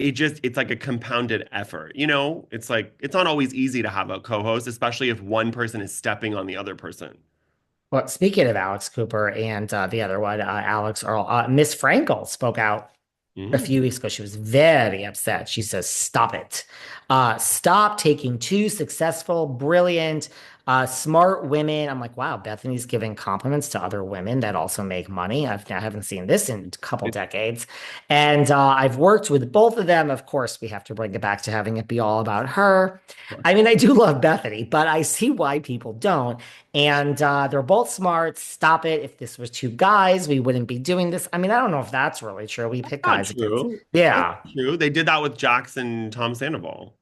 it's like a compounded effort. It's like it's not always easy to have a co-host, especially if one person is stepping on the other person. Well, speaking of Alex Cooper and the other one, Alex Earl, Miss Frankel spoke out a Mm. few weeks ago. She was very upset. She says, "Stop it. Stop taking two successful, brilliant, smart women." I'm like, wow, Bethany's giving compliments to other women that also make money. I haven't seen this in a couple It- decades. And I've worked with both of them. Of course, we have to bring it back to having it be all about her. I mean, I do love Bethany, but I see why people don't. And they're both smart. Stop it. If this was two guys, we wouldn't be doing this. I mean, I don't know if that's really true. We pick Not guys against. true. That's Yeah. true. They did that with Jackson, Tom Sandoval.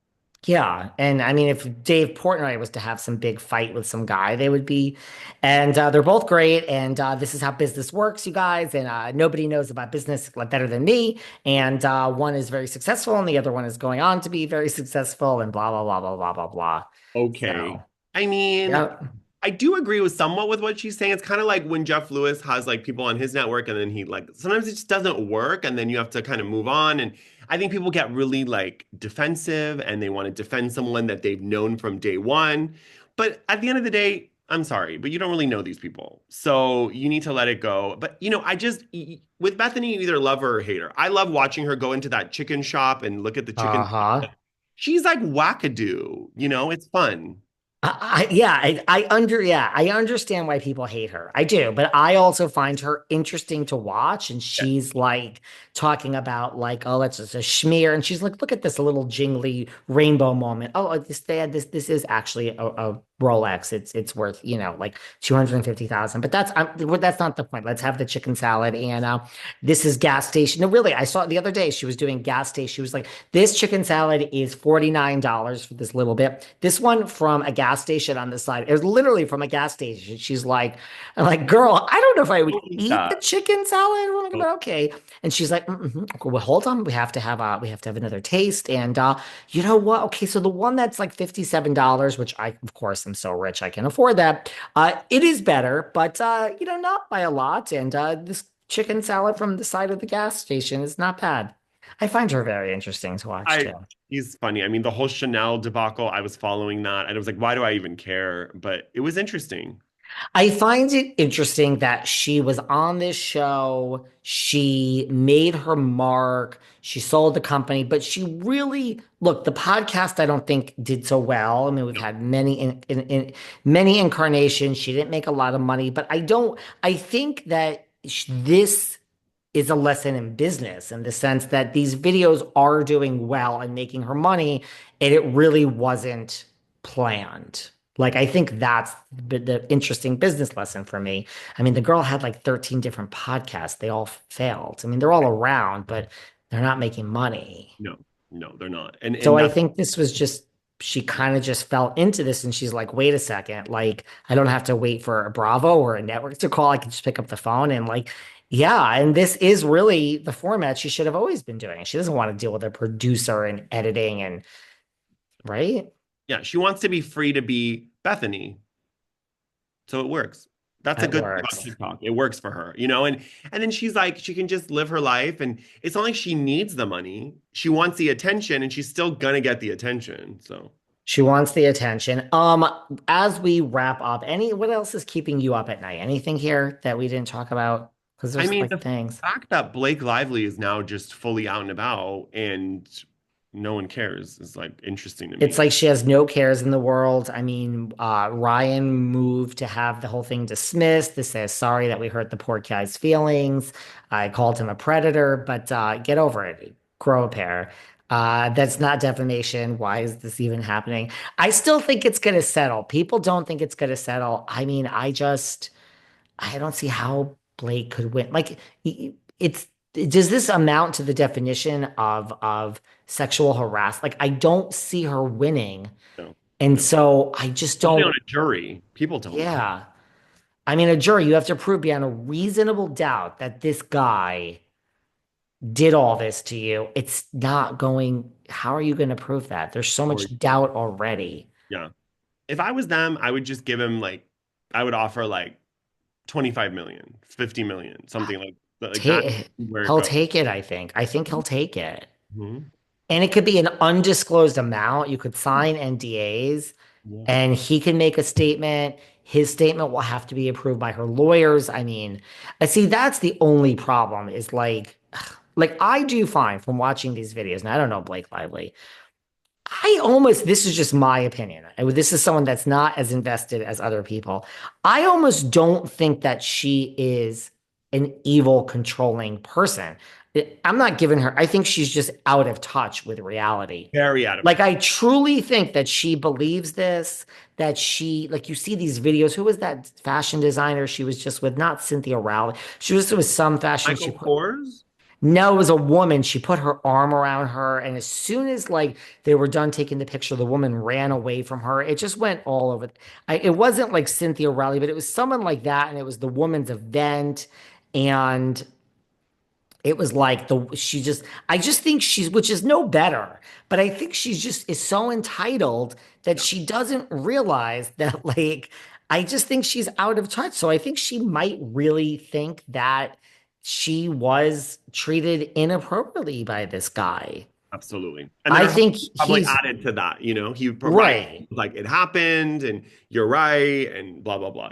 Yeah. And I mean, if Dave Portnoy was to have some big fight with some guy, they would be. And they're both great. And this is how business works, you guys. And nobody knows about business better than me. And one is very successful, and the other one is going on to be very successful, and blah, blah, blah, blah, blah, blah, blah. Okay. So, I mean, yeah. I do agree with somewhat with what she's saying. It's kind of like when Jeff Lewis has like people on his network and then he like sometimes it just doesn't work and then you have to kind of move on. And I think people get really like defensive and they want to defend someone that they've known from day one. But at the end of the day, I'm sorry, but you don't really know these people. So you need to let it go. But with Bethany, you either love her or hate her. I love watching her go into that chicken shop and look at the chicken. Uh-huh. She's like wackadoo, it's fun. Yeah, I understand why people hate her. I do, but I also find her interesting to watch. And she's like talking about like, oh, that's just a schmear. And she's like, look at this little jingly rainbow moment. Oh, this is actually a Rolex. It's worth, like 250,000. But that's not the point. Let's have the chicken salad. And this is gas station. No, really, I saw it the other day. She was doing gas station. She was like, this chicken salad is $49 for this little bit. This one from a gas station on the side. It was literally from a gas station. She's like, I'm like, girl, I don't know if I would Don't eat eat the that. chicken salad. I'm like, Oh, but okay. And she's like, okay, well, hold on. We have to have another taste. And you know what? Okay, so the one that's like $57, which I, of course, am so rich I can afford that. It is better, but not by a lot. And this chicken salad from the side of the gas station is not bad. I find her very interesting to watch I too. he's funny. I mean, the whole Chanel debacle, I was following that, and I was like, why do I even care? But it was interesting. I find it interesting that she was on this show. She made her mark. She sold the company, but she really, look, the podcast I don't think did so well. I mean, we've No. had many incarnations. She didn't make a lot of money, but I think that this is a lesson in business in the sense that these videos are doing well and making her money, and it really wasn't planned. Like, I think that's the interesting business lesson for me. I mean, the girl had like 13 different podcasts. They all failed. I mean, they're all around, but they're not making money. No, no, they're not. And So and I that's think this was just, she kind of just fell into this and she's like, wait a second, like, I don't have to wait for a Bravo or a network to call. I can just pick up the phone and like, yeah. And this is really the format she should have always been doing. She doesn't want to deal with a producer and editing and, right? yeah, she wants to be free to be Bethany, so it works. That's a That good thing about works. TikTok. It works for her, and then she's like, she can just live her life, and it's not like she needs the money. She wants the attention, and she's still gonna get the attention. So, She wants the attention. As we wrap up, what else is keeping you up at night? Anything here that we didn't talk about? Because I there's mean, like the things. fact that Blake Lively is now just fully out and about, and no one cares is like interesting to It's me. like she has no cares in the world. I mean, Ryan moved to have the whole thing dismissed. This says, sorry that we hurt the poor guy's feelings. I called him a predator, but get over it. Grow a pair. That's not defamation. Why is this even happening? I still think it's going to settle. People don't think it's going to settle. I mean, I don't see how Blake could win. Like, it's does this amount to the definition of sexual harassment? Like, I don't see her winning, No, and no, so I just especially on don't. a jury, people don't care. Yeah, I mean, a jury, you have to prove beyond a reasonable doubt that this guy did all this to you. It's not going. How are you going to prove that? There's so Or much doubt already. yeah, if I was them, I would just give him like, I would offer like 25 million, 50 million, something like that. Like that Take, where it he'll goes. take it. I think. I think he'll take it. Mhm. And it could be an undisclosed amount. You could sign NDAs Yeah. and he can make a statement. His statement will have to be approved by her lawyers. I mean, I see that's the only problem is like I do find from watching these videos, and I don't know Blake Lively. I almost, this is just my opinion. This is someone that's not as invested as other people. I almost don't think that she is an evil, controlling person. I'm not giving her, I think she's just out of touch with reality. Very out of Like, touch. I truly think that she believes this, that she, like, you see these videos. Who was that fashion designer she was just with? Not Cynthia Rowley. She was with some fashion. She Michael put, Kors? no, it was a woman. She put her arm around her, and as soon as like they were done taking the picture, the woman ran away from her. It just went all over. It wasn't like Cynthia Rowley, but it was someone like that, and it was the woman's event, and it was like the she just I just think she's which is no better, but I think she's just is so entitled that Yeah, she doesn't realize that like I just think she's out of touch. So I think she might really think that she was treated inappropriately by this guy. absolutely. And then I her think husband probably he's added to that, he provided right. like it happened and you're right and blah blah blah.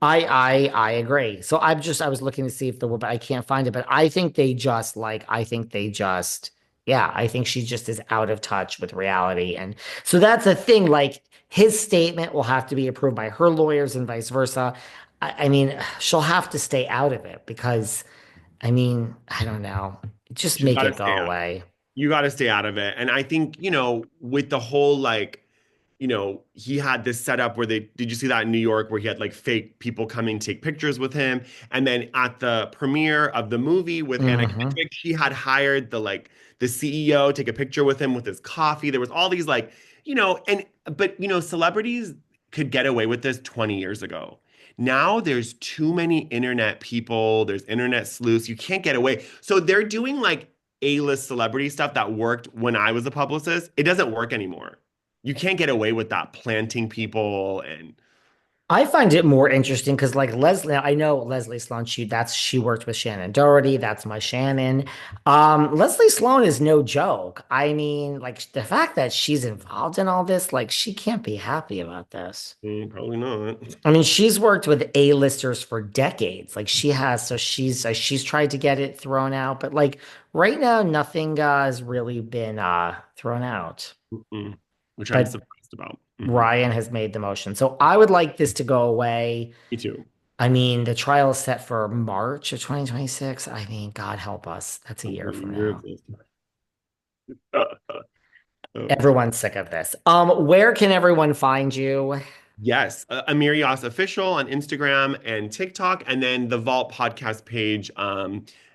I agree. So I was looking to see if the but I can't find it, but I think they just like I think they just yeah, I think she just is out of touch with reality. And so that's the thing, like his statement will have to be approved by her lawyers and vice versa. I mean, she'll have to stay out of it because I mean, I don't know. Just She's make got to it stay go out. away. You got to stay out of it. And I think, with the whole like, he had this setup where did you see that in New York where he had like fake people coming to take pictures with him? And then at the premiere of the movie with Anna Hmm. Kendrick, she had hired the CEO take a picture with him with his coffee. There was all these like, but celebrities could get away with this 20 years ago. Now there's too many internet people, there's internet sleuths. You can't get away. So they're doing like A-list celebrity stuff that worked when I was a publicist. It doesn't work anymore. You can't get away with that, planting people and I find it more interesting because, like Leslie, I know Leslie Sloan. She worked with Shannon Doherty. That's my Shannon. Leslie Sloan is no joke. I mean, like the fact that she's involved in all this, like she can't be happy about this. probably not. I mean, she's worked with A-listers for decades. Like she has, so she's tried to get it thrown out, but like right now, nothing has really been thrown out. Mm-mm. Which I'm But surprised about. Ryan has made the motion, so I would like this to go away. Me too. I mean, the trial is set for March of 2026. I mean, God help us. That's a year Hopefully from you're now. this. Oh. Everyone's sick of this. Where can everyone find you? Yes, Amir Yas official on Instagram and TikTok, and then the Vault podcast page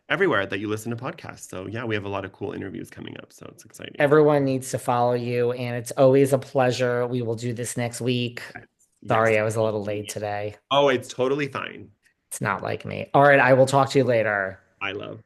everywhere that you listen to podcasts. So yeah, we have a lot of cool interviews coming up, so it's exciting. Everyone needs to follow you, and it's always a pleasure. We will do this next week. Yes, yes. Sorry, I was a little late today. Oh, it's totally fine. It's not like me. All right, I will talk to you later. I love.